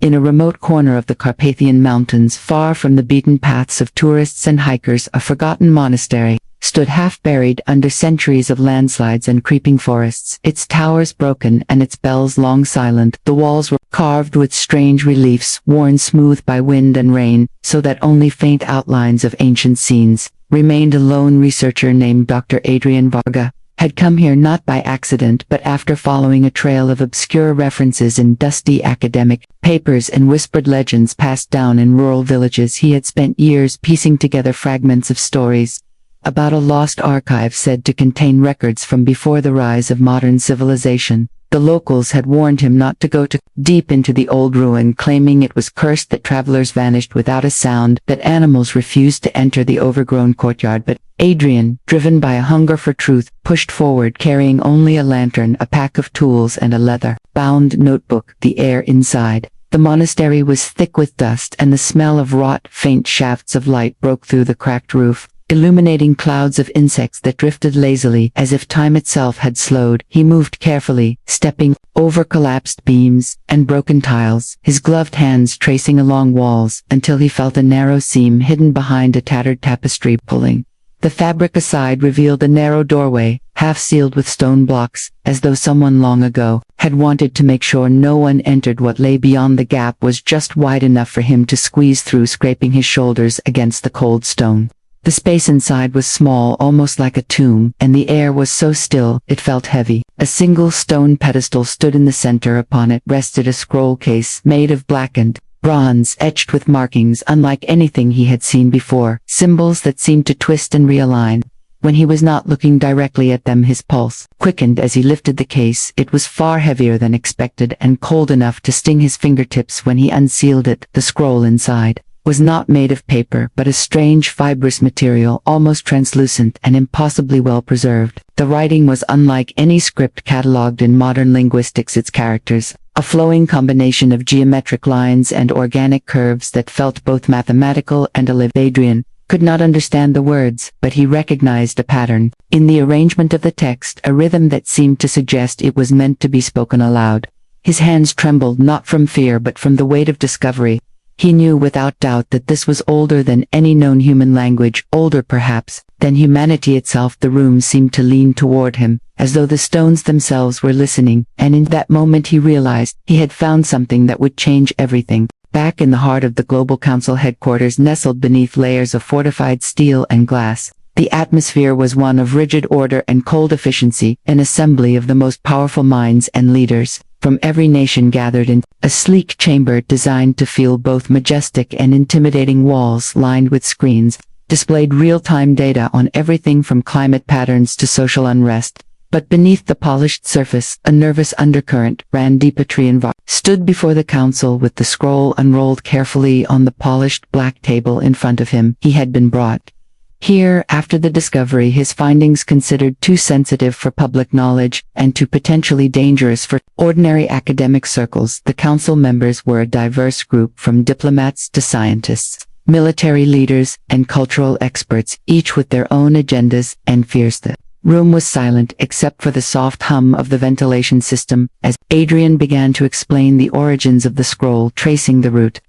In a remote corner of the Carpathian Mountains, far from the beaten paths of tourists and hikers, a forgotten monastery stood half-buried under centuries of landslides and creeping forests, its towers broken and its bells long silent. The walls were carved with strange reliefs, worn smooth by wind and rain, so that only faint outlines of ancient scenes remained. A lone researcher named Dr. Adrian Varga had come here not by accident but after following a trail of obscure references in dusty academic papers and whispered legends passed down in rural villages. He had spent years piecing together fragments of stories about a lost archive said to contain records from before the rise of modern civilization. The locals had warned him not to go too deep into the old ruin, claiming it was cursed, that travelers vanished without a sound, that animals refused to enter the overgrown courtyard. But Adrian, driven by a hunger for truth, pushed forward, carrying only a lantern, a pack of tools, and a leather-bound notebook. The air inside the monastery was thick with dust, and the smell of rot. Faint shafts of light broke through the cracked roof, illuminating clouds of insects that drifted lazily, as if time itself had slowed. He moved carefully, stepping over collapsed beams and broken tiles, his gloved hands tracing along walls, until he felt a narrow seam hidden behind a tattered tapestry. Pulling the fabric aside revealed a narrow doorway, half sealed with stone blocks, as though someone long ago had wanted to make sure no one entered. What lay beyond the gap was just wide enough for him to squeeze through, scraping his shoulders against the cold stone. The space inside was small, almost like a tomb, and the air was so still it felt heavy. A single stone pedestal stood in the center. Upon it rested a scroll case made of blackened bronze, etched with markings unlike anything he had seen before, symbols that seemed to twist and realign when he was not looking directly at them. His pulse quickened as he lifted the case. It was far heavier than expected and cold enough to sting his fingertips when he unsealed it. The scroll inside was not made of paper but a strange fibrous material, almost translucent and impossibly well preserved. The writing was unlike any script catalogued in modern linguistics. Its characters, a flowing combination of geometric lines and organic curves that felt both mathematical and alive. Adrian could not understand the words, but he recognized a pattern in the arrangement of the text, a rhythm that seemed to suggest it was meant to be spoken aloud. His hands trembled, not from fear but from the weight of discovery. He knew without doubt that this was older than any known human language, older perhaps than humanity itself. The room seemed to lean toward him, as though the stones themselves were listening, and in that moment he realized he had found something that would change everything. Back in the heart of the Global Council headquarters, nestled beneath layers of fortified steel and glass, the atmosphere was one of rigid order and cold efficiency, an assembly of the most powerful minds and leaders from every nation gathered in a sleek chamber designed to feel both majestic and intimidating. Walls lined with screens displayed real-time data on everything from climate patterns to social unrest. But beneath the polished surface, a nervous undercurrent ran deep. Adrian Varga stood before the council with the scroll unrolled carefully on the polished black table in front of him. He had been brought here after the discovery, his findings considered too sensitive for public knowledge and too potentially dangerous for ordinary academic circles. The council members were a diverse group, from diplomats to scientists, military leaders, and cultural experts, each with their own agendas and fears. The room was silent except for the soft hum of the ventilation system as Adrian began to explain the origins of the scroll, tracing the route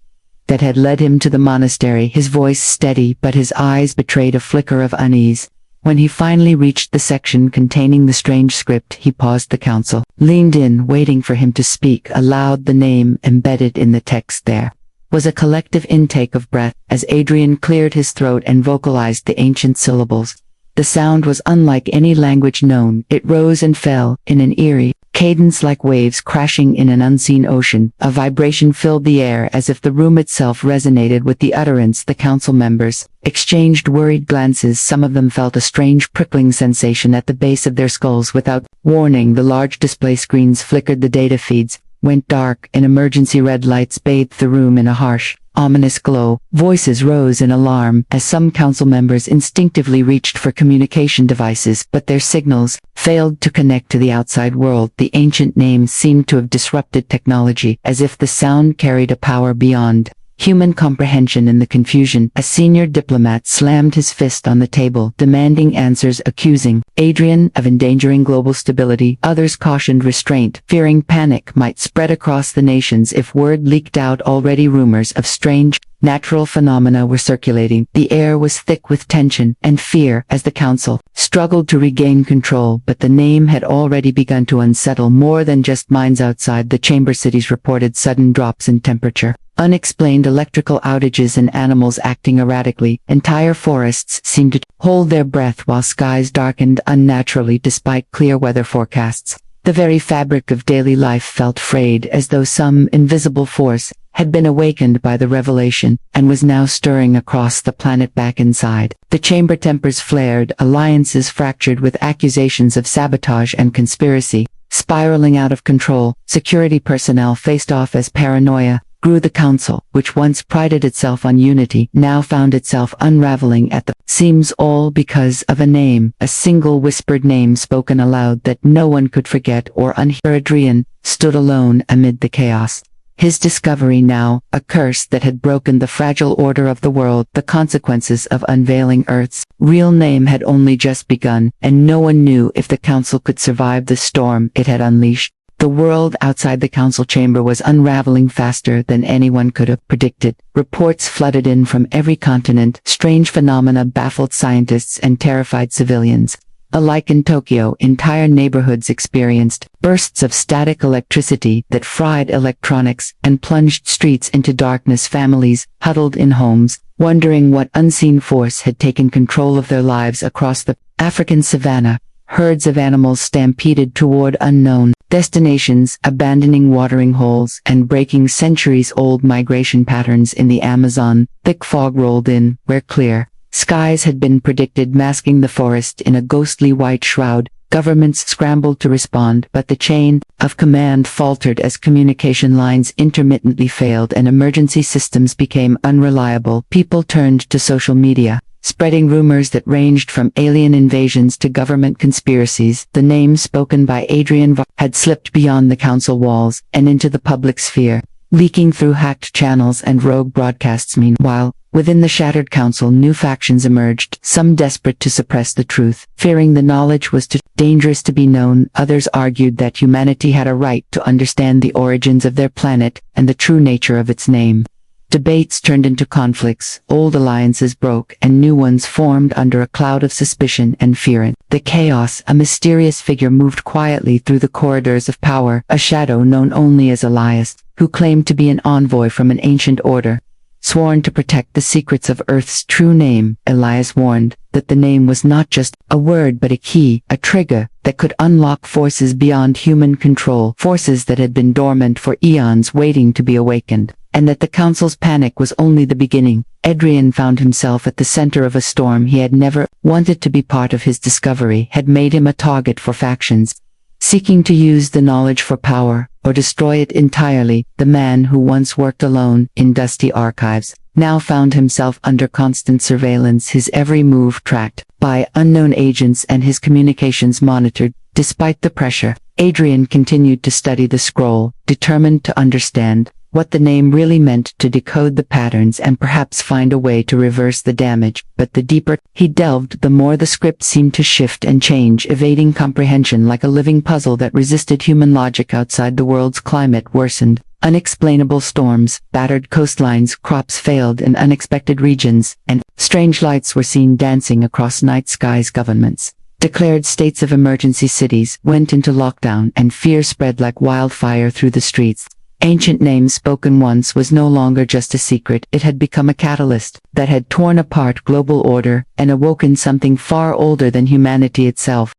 that had led him to the monastery. His voice steady, but his eyes betrayed a flicker of unease. When he finally reached the section containing the strange script, he paused. The council leaned in, waiting for him to speak aloud. The name embedded in the text there was a collective intake of breath as Adrian cleared his throat and vocalized the ancient syllables. The sound was unlike any language known. It rose and fell in an eerie cadence like waves crashing in an unseen ocean. A vibration filled the air as if the room itself resonated with the utterance. The council members exchanged worried glances. Some of them felt a strange prickling sensation at the base of their skulls. Without warning, the large display screens flickered. The data feeds went dark, and emergency red lights bathed the room in a harsh, ominous glow. Voices rose in alarm as some council members instinctively reached for communication devices, but their signals failed to connect to the outside world. The ancient name seemed to have disrupted technology, as if the sound carried a power beyond human comprehension in the confusion. A senior diplomat slammed his fist on the table, demanding answers, accusing Adrian of endangering global stability. Others cautioned restraint, fearing panic might spread across the nations if word leaked out. Already rumors of strange, natural phenomena were circulating. The air was thick with tension and fear as the council struggled to regain control, but the name had already begun to unsettle more than just minds outside the chamber. Cities reported sudden drops in temperature, unexplained electrical outages, and animals acting erratically. Entire forests seemed to hold their breath while skies darkened unnaturally despite clear weather forecasts. The very fabric of daily life felt frayed, as though some invisible force had been awakened by the revelation and was now stirring across the planet. Back inside, the chamber tempers flared, alliances fractured with accusations of sabotage and conspiracy spiraling out of control. Security personnel faced off as paranoia grew. The council, which once prided itself on unity, now found itself unraveling at the seams, all because of a name, a single whispered name spoken aloud that no one could forget or unhear. Adrian stood alone amid the chaos. His discovery now, a curse that had broken the fragile order of the world. The consequences of unveiling Earth's real name had only just begun, and no one knew if the council could survive the storm it had unleashed. The world outside the council chamber was unraveling faster than anyone could have predicted. Reports flooded in from every continent. Strange phenomena baffled scientists and terrified civilians. Alike in Tokyo, entire neighborhoods experienced bursts of static electricity that fried electronics and plunged streets into darkness. Families huddled in homes, wondering what unseen force had taken control of their lives. Across the African savanna, herds of animals stampeded toward unknown destinations, abandoning watering holes and breaking centuries-old migration patterns. In the Amazon, thick fog rolled in, where clear skies had been predicted, masking the forest in a ghostly white shroud. Governments scrambled to respond, but the chain of command faltered as communication lines intermittently failed and emergency systems became unreliable. People turned to social media, spreading rumors that ranged from alien invasions to government conspiracies. The name spoken by Adrian had slipped beyond the council walls and into the public sphere, leaking through hacked channels and rogue broadcasts. Meanwhile, within the shattered council, new factions emerged, some desperate to suppress the truth, fearing the knowledge was too dangerous to be known. Others argued that humanity had a right to understand the origins of their planet and the true nature of its name. Debates turned into conflicts, old alliances broke, and new ones formed under a cloud of suspicion and fear. In the chaos, a mysterious figure moved quietly through the corridors of power, a shadow known only as Elias, who claimed to be an envoy from an ancient order, sworn to protect the secrets of Earth's true name. Elias warned that the name was not just a word but a key, a trigger that could unlock forces beyond human control, forces that had been dormant for eons waiting to be awakened, and that the council's panic was only the beginning. Adrian found himself at the center of a storm he had never wanted to be part of. His discovery had made him a target for factions seeking to use the knowledge for power or destroy it entirely. The man who once worked alone in dusty archives now found himself under constant surveillance, his every move tracked by unknown agents and his communications monitored. Despite the pressure, Adrian continued to study the scroll, determined to understand what the name really meant, to decode the patterns and perhaps find a way to reverse the damage. But the deeper he delved, the more the script seemed to shift and change, evading comprehension like a living puzzle that resisted human logic. Outside, the world's climate worsened. Unexplainable storms, battered coastlines, crops failed in unexpected regions, and strange lights were seen dancing across night skies. Governments declared states of emergency, cities went into lockdown, and fear spread like wildfire through the streets. Ancient name spoken once was no longer just a secret, it had become a catalyst that had torn apart global order and awoken something far older than humanity itself.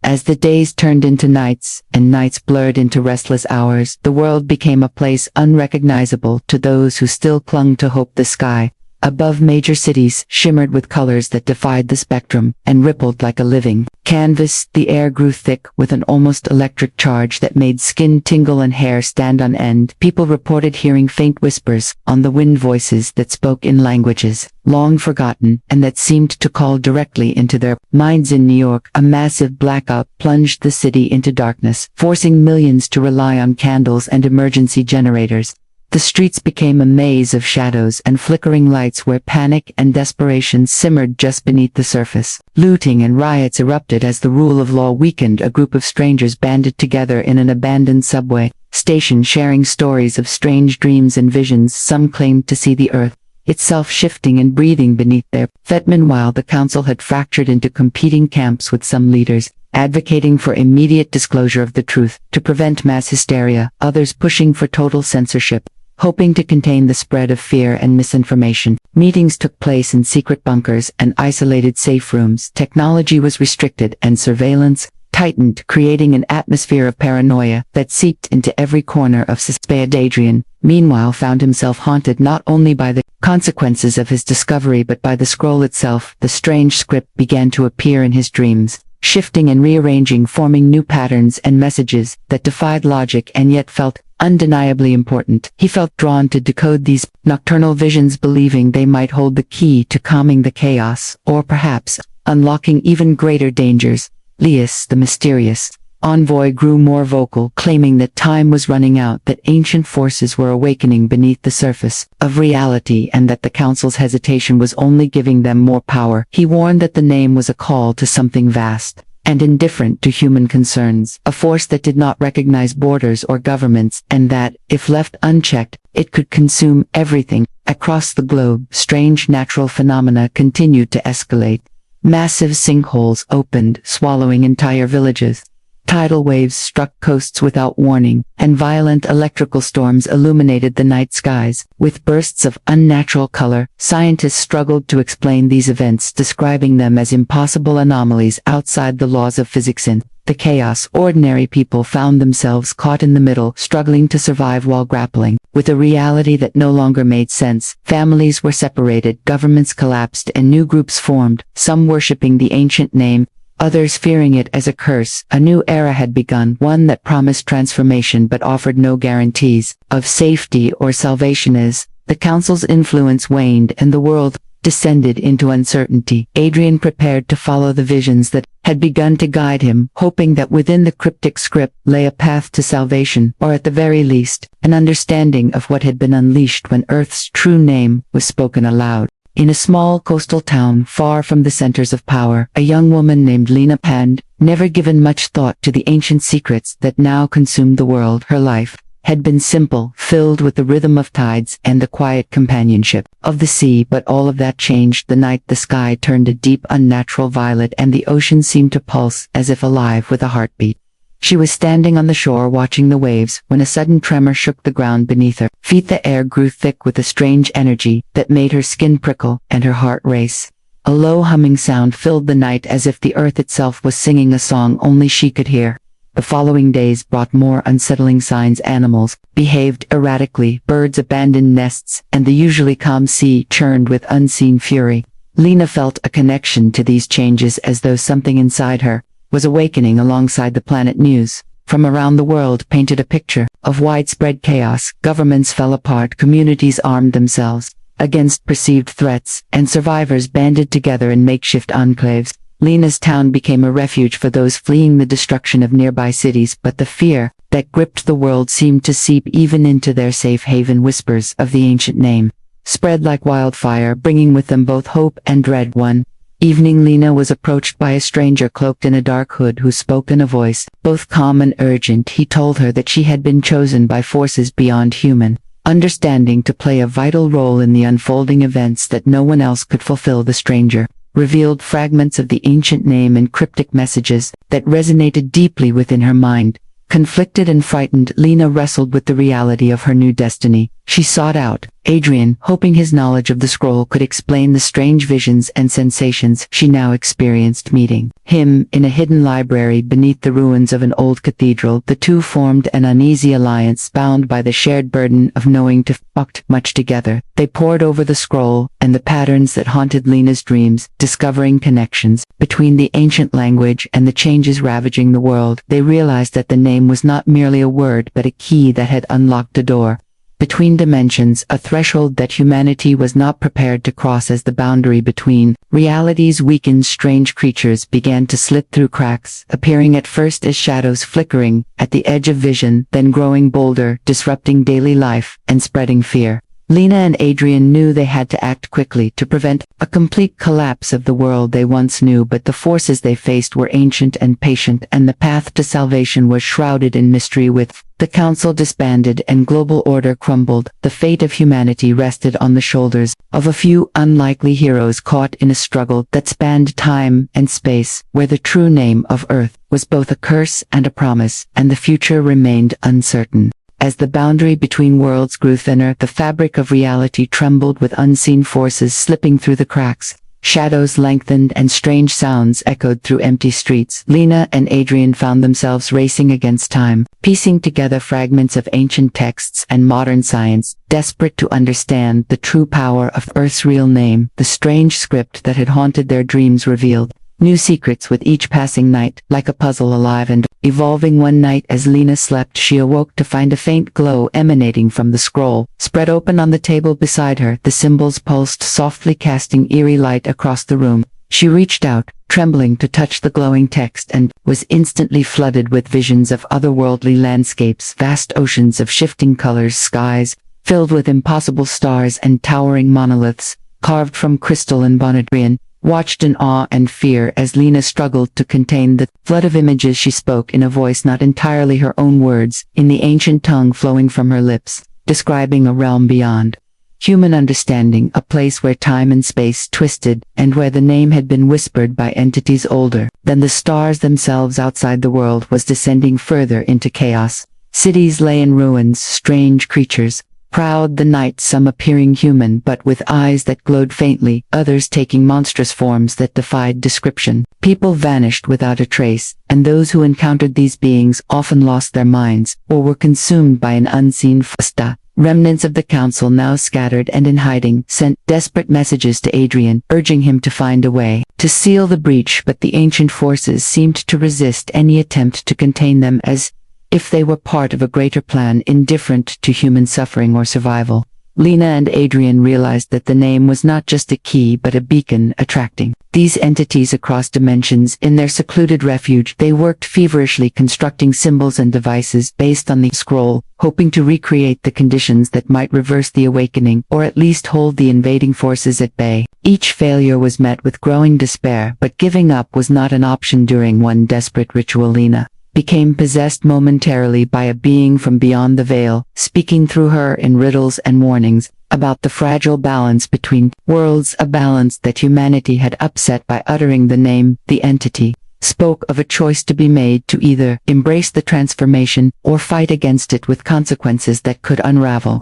As the days turned into nights, and nights blurred into restless hours, the world became a place unrecognizable to those who still clung to hope. The sky above major cities, shimmered with colors that defied the spectrum, and rippled like a living canvas. The air grew thick with an almost electric charge that made skin tingle and hair stand on end. People reported hearing faint whispers on the wind, voices that spoke in languages long forgotten and that seemed to call directly into their minds. In New York, a massive blackout plunged the city into darkness, forcing millions to rely on candles and emergency generators. The streets became a maze of shadows and flickering lights where panic and desperation simmered just beneath the surface. Looting and riots erupted as the rule of law weakened. A group of strangers banded together in an abandoned subway station, sharing stories of strange dreams and visions. Some claimed to see the earth itself shifting and breathing beneath their feet. Meanwhile, the council had fractured into competing camps, with some leaders advocating for immediate disclosure of the truth to prevent mass hysteria, others pushing for total censorship, hoping to contain the spread of fear and misinformation. Meetings took place in secret bunkers and isolated safe rooms. Technology was restricted and surveillance tightened, creating an atmosphere of paranoia that seeped into every corner of society. Adrian, meanwhile, found himself haunted not only by the consequences of his discovery but by the scroll itself. The strange script began to appear in his dreams, shifting and rearranging, forming new patterns and messages that defied logic and yet felt undeniably important. He felt drawn to decode these nocturnal visions, believing they might hold the key to calming the chaos, or perhaps unlocking even greater dangers. Lias, the mysterious envoy, grew more vocal, claiming that time was running out, that ancient forces were awakening beneath the surface of reality, and that the council's hesitation was only giving them more power. He warned that the name was a call to something vast and indifferent to human concerns, a force that did not recognize borders or governments, and that, if left unchecked, it could consume everything. Across the globe, strange natural phenomena continued to escalate. Massive sinkholes opened, swallowing entire villages. Tidal waves struck coasts without warning, and violent electrical storms illuminated the night skies with bursts of unnatural color. Scientists struggled to explain these events, describing them as impossible anomalies outside the laws of physics. In the chaos, ordinary people found themselves caught in the middle, struggling to survive while grappling with a reality that no longer made sense. Families were separated, governments collapsed, and new groups formed, some worshipping the ancient name, others fearing it as a curse. A new era had begun, one that promised transformation but offered no guarantees of safety or salvation. As the council's influence waned and the world descended into uncertainty, Adrian prepared to follow the visions that had begun to guide him, hoping that within the cryptic script lay a path to salvation, or at the very least, an understanding of what had been unleashed when Earth's true name was spoken aloud. In a small coastal town far from the centers of power, a young woman named Lena Pand, never given much thought to the ancient secrets that now consumed the world. Her life had been simple, filled with the rhythm of tides and the quiet companionship of the sea, but all of that changed the night the sky turned a deep unnatural violet and the ocean seemed to pulse as if alive with a heartbeat. She was standing on the shore watching the waves when a sudden tremor shook the ground beneath her feet. The air grew thick with a strange energy that made her skin prickle and her heart race. A low humming sound filled the night, as if the earth itself was singing a song only she could hear. The following days brought more unsettling signs. Animals behaved erratically, birds abandoned nests, and the usually calm sea churned with unseen fury. Lena felt a connection to these changes, as though something inside her was awakening alongside the planet. News from around the world painted a picture of widespread chaos. Governments fell apart, communities armed themselves against perceived threats, and survivors banded together in makeshift enclaves. Lena's town became a refuge for those fleeing the destruction of nearby cities, but the fear that gripped the world seemed to seep even into their safe haven. Whispers of the ancient name spread like wildfire, bringing with them both hope and dread. One evening, Lena was approached by a stranger cloaked in a dark hood who spoke in a voice both calm and urgent. He told her that she had been chosen by forces beyond human understanding to play a vital role in the unfolding events that no one else could fulfill. The stranger revealed fragments of the ancient name and cryptic messages that resonated deeply within her mind. Conflicted and frightened, Lena wrestled with the reality of her new destiny. She sought out Adrian, hoping his knowledge of the scroll could explain the strange visions and sensations she now experienced meeting him in a hidden library beneath the ruins of an old cathedral, the two formed an uneasy alliance bound by the shared burden of knowing to fucked much together. They pored over the scroll and the patterns that haunted Lena's dreams, discovering connections between the ancient language and the changes ravaging the world. They realized that the name was not merely a word but a key that had unlocked a door between dimensions, a threshold that humanity was not prepared to cross. As the boundary between realities weakened, strange creatures began to slip through cracks, appearing at first as shadows flickering at the edge of vision, then growing bolder, disrupting daily life and spreading fear. Lena and Adrian knew they had to act quickly to prevent a complete collapse of the world they once knew, but the forces they faced were ancient and patient, and the path to salvation was shrouded in mystery. With the council disbanded and global order crumbled, the fate of humanity rested on the shoulders of a few unlikely heroes caught in a struggle that spanned time and space, where the true name of Earth was both a curse and a promise, and the future remained uncertain. As the boundary between worlds grew thinner, the fabric of reality trembled with unseen forces slipping through the cracks. Shadows lengthened and strange sounds echoed through empty streets. Lena and Adrian found themselves racing against time, piecing together fragments of ancient texts and modern science, desperate to understand the true power of Earth's real name. The strange script that had haunted their dreams revealed new secrets with each passing night, like a puzzle alive and evolving. One night as Lena slept, she awoke to find a faint glow emanating from the scroll spread open on the table beside her. The symbols pulsed softly, casting eerie light across the room. She reached out, trembling, to touch the glowing text, and was instantly flooded with visions of otherworldly landscapes, vast oceans of shifting colors, skies filled with impossible stars, and towering monoliths carved from crystal and bonadrian watched in awe and fear as Lena struggled to contain the flood of images. She spoke in a voice not entirely her own, words in the ancient tongue flowing from her lips, describing a realm beyond human understanding, a place where time and space twisted, and where the name had been whispered by entities older than the stars themselves. Outside, the world was descending further into chaos. Cities lay in ruins, strange creatures prowled the night, some appearing human but with eyes that glowed faintly, others taking monstrous forms that defied description. People vanished without a trace, and those who encountered these beings often lost their minds or were consumed by an unseen force. Remnants of the council, now scattered and in hiding, sent desperate messages to Adrian, urging him to find a way to seal the breach, but the ancient forces seemed to resist any attempt to contain them, as if they were part of a greater plan, indifferent to human suffering or survival. Lena and Adrian realized that the name was not just a key but a beacon, attracting these entities across dimensions. In their secluded refuge, they worked feverishly, constructing symbols and devices based on the scroll, hoping to recreate the conditions that might reverse the awakening, or at least hold the invading forces at bay. Each failure was met with growing despair, but giving up was not an option. During one desperate ritual, Lena became possessed momentarily by a being from beyond the veil, speaking through her in riddles and warnings about the fragile balance between worlds, a balance that humanity had upset by uttering the name. The entity spoke of a choice to be made, to either embrace the transformation or fight against it, with consequences that could unravel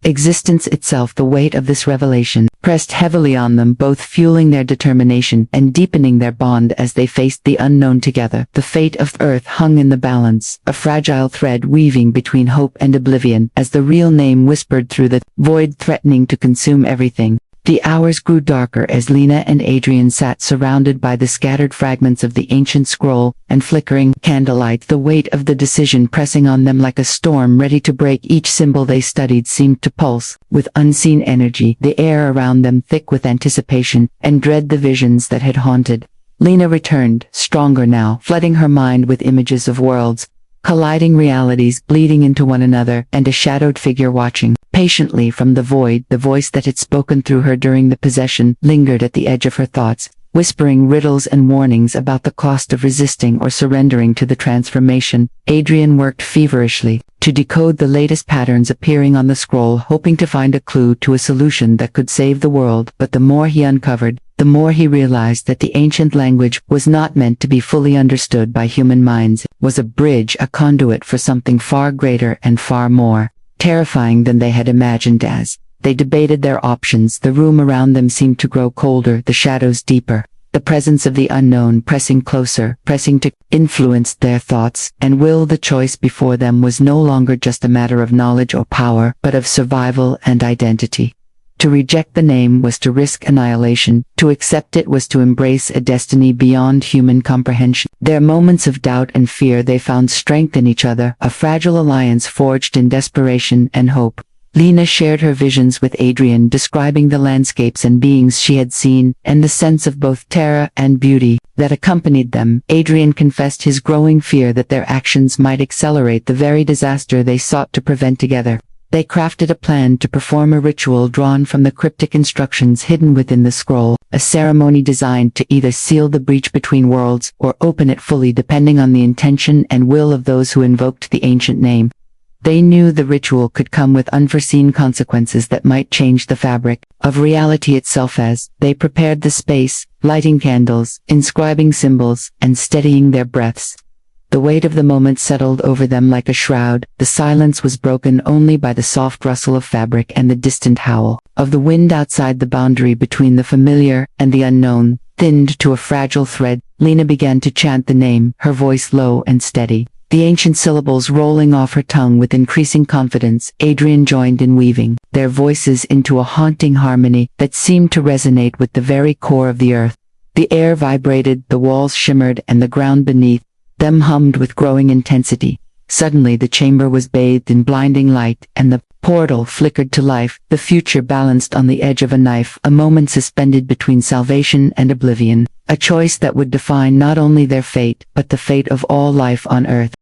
existence itself. The weight of this revelation pressed heavily on them, both fueling their determination and deepening their bond as they faced the unknown together. The fate of Earth hung in the balance, a fragile thread weaving between hope and oblivion, as the real name whispered through the void, threatening to consume everything. The hours grew darker as Lena and Adrian sat surrounded by the scattered fragments of the ancient scroll and flickering candlelight, the weight of the decision pressing on them like a storm ready to break. Each symbol they studied seemed to pulse with unseen energy, the air around them thick with anticipation and dread. The visions that had haunted Lena returned, stronger now, flooding her mind with images of worlds colliding, realities bleeding into one another, and a shadowed figure watching patiently from the void. The voice that had spoken through her during the possession lingered at the edge of her thoughts, whispering riddles and warnings about the cost of resisting or surrendering to the transformation. Adrian worked feverishly to decode the latest patterns appearing on the scroll, hoping to find a clue to a solution that could save the world. But the more he uncovered, the more he realized that the ancient language was not meant to be fully understood by human minds. It was a bridge, a conduit for something far greater and far more terrifying than they had imagined. As They debated their options. The room around them seemed to grow colder, the shadows deeper. The presence of the unknown pressing closer, pressing to influence their thoughts and will. The choice before them was no longer just a matter of knowledge or power, but of survival and identity. To reject the name was to risk annihilation. To accept it was to embrace a destiny beyond human comprehension. Their moments of doubt and fear, they found strength in each other, a fragile alliance forged in desperation and hope. Lena shared her visions with Adrian, describing the landscapes and beings she had seen, and the sense of both terror and beauty that accompanied them. Adrian confessed his growing fear that their actions might accelerate the very disaster they sought to prevent together. They crafted a plan to perform a ritual drawn from the cryptic instructions hidden within the scroll, a ceremony designed to either seal the breach between worlds or open it fully, depending on the intention and will of those who invoked the ancient name. They knew the ritual could come with unforeseen consequences that might change the fabric of reality itself. As they prepared the space, lighting candles, inscribing symbols, and steadying their breaths, the weight of the moment settled over them like a shroud. The silence was broken only by the soft rustle of fabric and the distant howl of the wind outside. The boundary between the familiar and the unknown thinned to a fragile thread. Lena began to chant the name, her voice low and steady, the ancient syllables rolling off her tongue with increasing confidence. Adrian joined in, weaving their voices into a haunting harmony that seemed to resonate with the very core of the earth. The air vibrated, the walls shimmered, and the ground beneath them hummed with growing intensity. Suddenly the chamber was bathed in blinding light, and the portal flickered to life. The future balanced on the edge of a knife, a moment suspended between salvation and oblivion, a choice that would define not only their fate, but the fate of all life on Earth.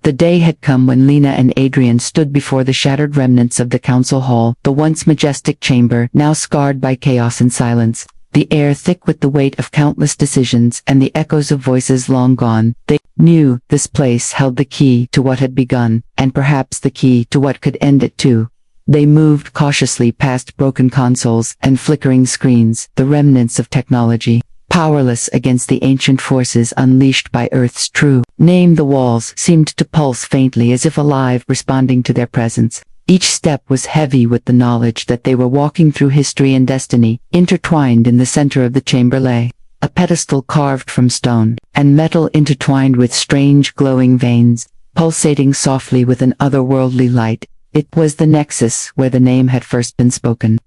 The day had come when Lena and Adrian stood before the shattered remnants of the council hall, the once majestic chamber, now scarred by chaos and silence, the air thick with the weight of countless decisions and the echoes of voices long gone. They knew this place held the key to what had begun, and perhaps the key to what could end it too. They moved cautiously past broken consoles and flickering screens, the remnants of technology, powerless against the ancient forces unleashed by Earth's true name. The walls seemed to pulse faintly, as if alive, responding to their presence. Each step was heavy with the knowledge that they were walking through history and destiny. Intertwined in the center of the chamber lay a pedestal carved from stone and metal, intertwined with strange glowing veins, pulsating softly with an otherworldly light. It was the nexus where the name had first been spoken.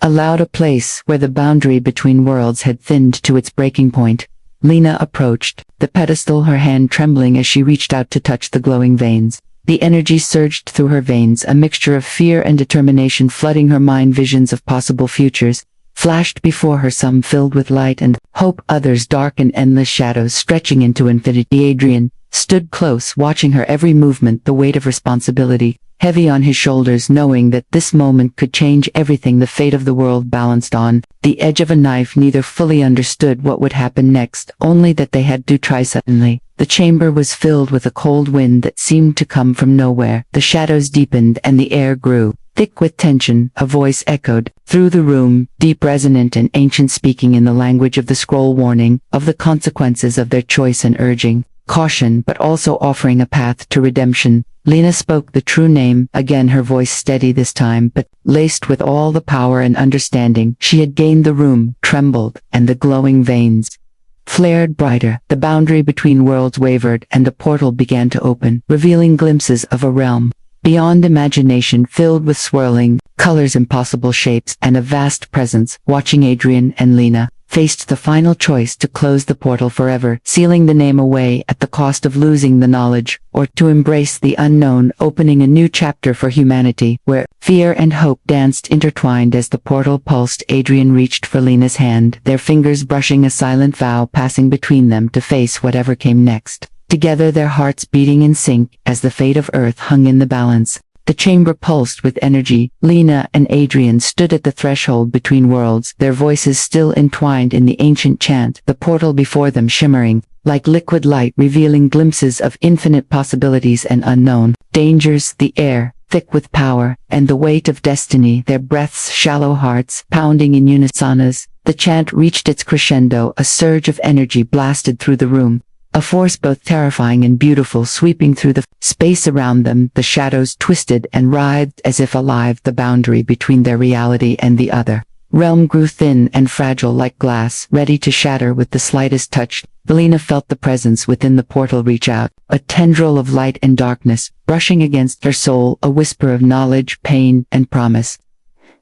Aloud, a place where the boundary between worlds had thinned to its breaking point. Lena approached the pedestal, her hand trembling as she reached out to touch the glowing veins. The energy surged through her veins, a mixture of fear and determination flooding her mind. Visions of possible futures flashed before her, some filled with light and hope, others dark and endless shadows stretching into infinity. Adrian stood close, watching her every movement, the weight of responsibility heavy on his shoulders, knowing that this moment could change everything. The fate of the world balanced on the edge of a knife. Neither fully understood what would happen next, only that they had to try. Suddenly, the chamber was filled with a cold wind that seemed to come from nowhere. The shadows deepened and the air grew thick with tension. A voice echoed through the room, deep, resonant, and ancient, speaking in the language of the scroll, warning of the consequences of their choice and urging caution, but also offering a path to redemption. Lena spoke the true name again, her voice steady this time, but laced with all the power and understanding she had gained. The room trembled, and the glowing veins flared brighter. The boundary between worlds wavered, and a portal began to open, revealing glimpses of a realm beyond imagination, filled with swirling colors, impossible shapes, and a vast presence. Watching, Adrian and Lena faced the final choice: to close the portal forever, sealing the name away at the cost of losing the knowledge, or to embrace the unknown, opening a new chapter for humanity, where fear and hope danced intertwined. As the portal pulsed, Adrian reached for Lena's hand, their fingers brushing a silent vow passing between them to face whatever came next. Together, their hearts beating in sync, as the fate of Earth hung in the balance. The chamber pulsed with energy. Lena and Adrian stood at the threshold between worlds, their voices still entwined in the ancient chant, the portal before them shimmering like liquid light, revealing glimpses of infinite possibilities and unknown dangers. The air thick with power and the weight of destiny, their breaths shallow, hearts pounding in unison. As the chant reached its crescendo, a surge of energy blasted through the room. a force both terrifying and beautiful sweeping through the space around them. The shadows twisted and writhed as if alive. The boundary between their reality and the other realm grew thin and fragile like glass, ready to shatter with the slightest touch. Lena felt the presence within the portal reach out, a tendril of light and darkness, brushing against her soul, a whisper of knowledge, pain, and promise.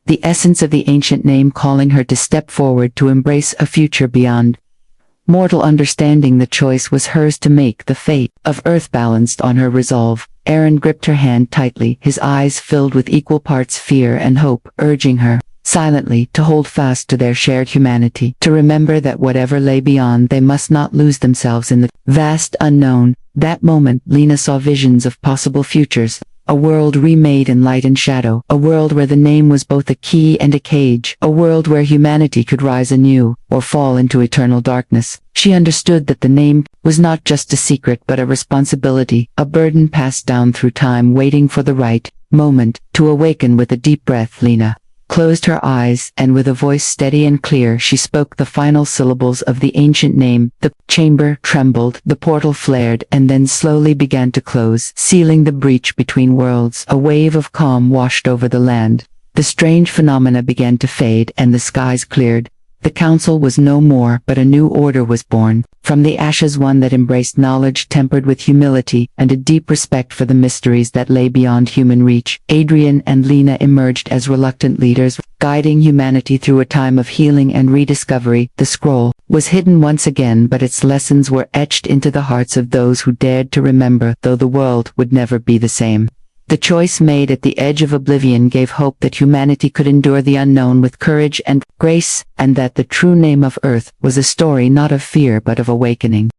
The essence of the ancient name calling her to step forward to embrace a future beyond mortal understanding. The choice was hers to make. The fate of Earth balanced on her resolve. Aaron gripped her hand tightly, his eyes filled with equal parts fear and hope, urging her silently to hold fast to their shared humanity, to remember that whatever lay beyond, they must not lose themselves in the vast unknown. That moment, Lena saw visions of possible futures, a world remade in light and shadow, a world where the name was both a key and a cage, a world where humanity could rise anew, or fall into eternal darkness. She understood that the name was not just a secret but a responsibility, a burden passed down through time, waiting for the right moment to awaken. With a deep breath, Lena closed her eyes, and with a voice steady and clear, she spoke the final syllables of the ancient name. The chamber trembled, the portal flared, and then slowly began to close, sealing the breach between worlds. A wave of calm washed over the land. The strange phenomena began to fade, and the skies cleared. The council was no more, but a new order was born. From the ashes, one that embraced knowledge tempered with humility and a deep respect for the mysteries that lay beyond human reach. Adrian and Lena emerged as reluctant leaders, guiding humanity through a time of healing and rediscovery. The scroll was hidden once again, but its lessons were etched into the hearts of those who dared to remember, though the world would never be the same. The choice made at the edge of oblivion gave hope that humanity could endure the unknown with courage and grace, and that the true name of Earth was a story not of fear but of awakening.